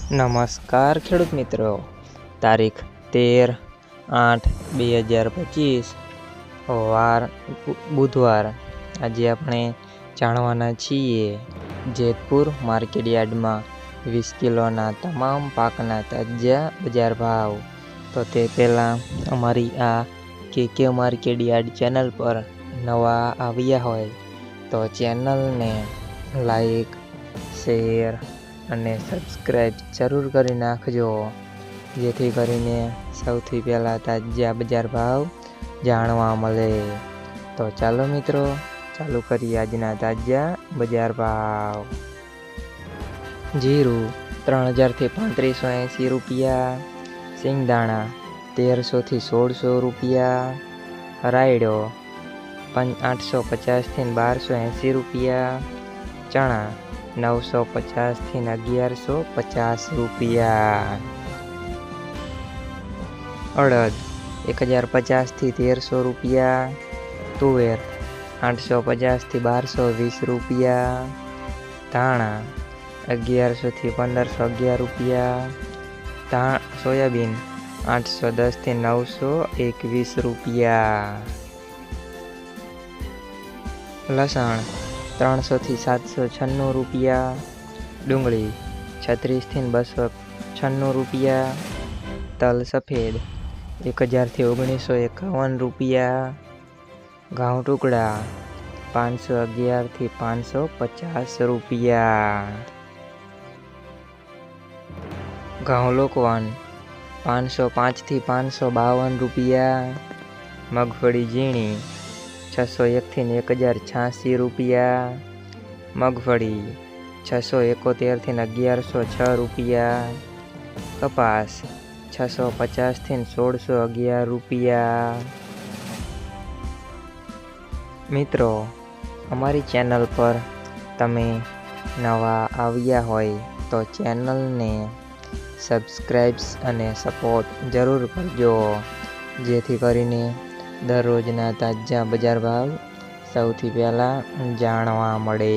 નમસ્કાર ખેડૂત મિત્રો, તારીખ 13/8/2025 વાર બુધવાર। આજે આપણે જાણવાના છીએ જેતપુર માર્કેટયાર્ડમાં 20 કિલોના તમામ પાકના તાજા બજાર ભાવ। તો તે પહેલાં અમારી આ કે માર્કેટયાર્ડ ચેનલ પર નવા આવ્યા હોય તો ચેનલને લાઈક, શેર અને સબસ્ક્રાઈબ જરૂર કરી નાખજો, જેથી કરીને સૌથી પહેલાં તાજા બજાર ભાવ જાણવા મળે। તો ચાલો મિત્રો, ચાલુ કરીએ આજના તાજા બજાર ભાવ। જીરું 3000 થી 3580 રૂપિયા, સિંગદાણા 1300 થી 1600 રૂપિયા, રાયડો 850 થી 1280 રૂપિયા, ચણા 950 થી 1150 રૂપિયા, અડદ 1050 થી 1300 રૂપિયા, તુવેર 850 થી 1220 રૂપિયા, ધાણા 1100 થી 1511 રૂપિયા, સોયાબીન 810 થી 921 રૂપિયા, લસણ 300 થી 796 રૂપિયા, ડુંગળી 36 થી 296 રૂપિયા, તલ સફેદ 1000 થી 1951 રૂપિયા, ઘઉં ટુકડા 511 થી 550 રૂપિયા, ઘઉં લોકવન 505 થી 552 રૂપિયા, મગફળી ઝીણી 601 થી 1086 રૂપિયા, મગફળી 671 થી 1106 રૂપિયા, કપાસ 650 થી 1611 રૂપિયા। મિત્રો, અમારી ચેનલ પર તમે નવા આવ્યા હોય તો ચેનલને સબસ્ક્રાઈબ્સ અને સપોર્ટ જરૂર કરજો, જેથી કરીને દરરોજના તાજા બજાર ભાવ સૌથી પહેલાં જાણવા મળે।